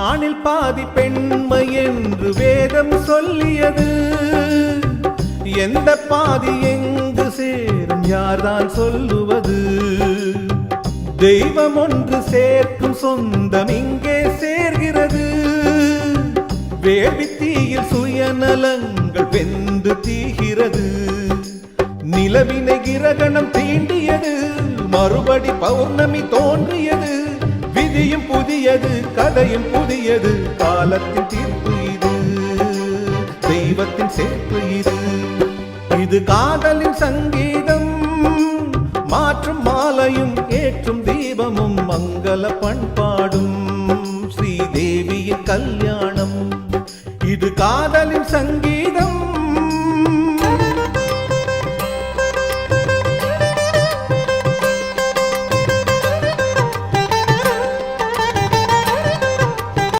ஆணில் பாதி பெண்மை என்று வேதம் சொல்லியது. எந்த பாதி எங்கு சேரும் யார்தான் சொல்லுவது? தெய்வம் ஒன்று சேர்க்கும் சொந்தம் இங்கே சேர்கிறது. வேள்வித்தீயில் சுயநலங்கள் வெந்து தீகிறது. நிலவினை கிரகணம் தீண்டியது, மறுபடி பௌர்ணமி தோன்றியது. விதியும் புதியது, கதையும் புதியது. காலத்தின் தீர்ப்பு இது, தெய்வத்தின் சேர்ப்பு இது. இது காதலின் சங்கீதம், மாற்றும் மாலையும் ஏற்றும் தீபமும் மங்கள பண்பாடும் ஸ்ரீதேவியின் கல்யாணம்.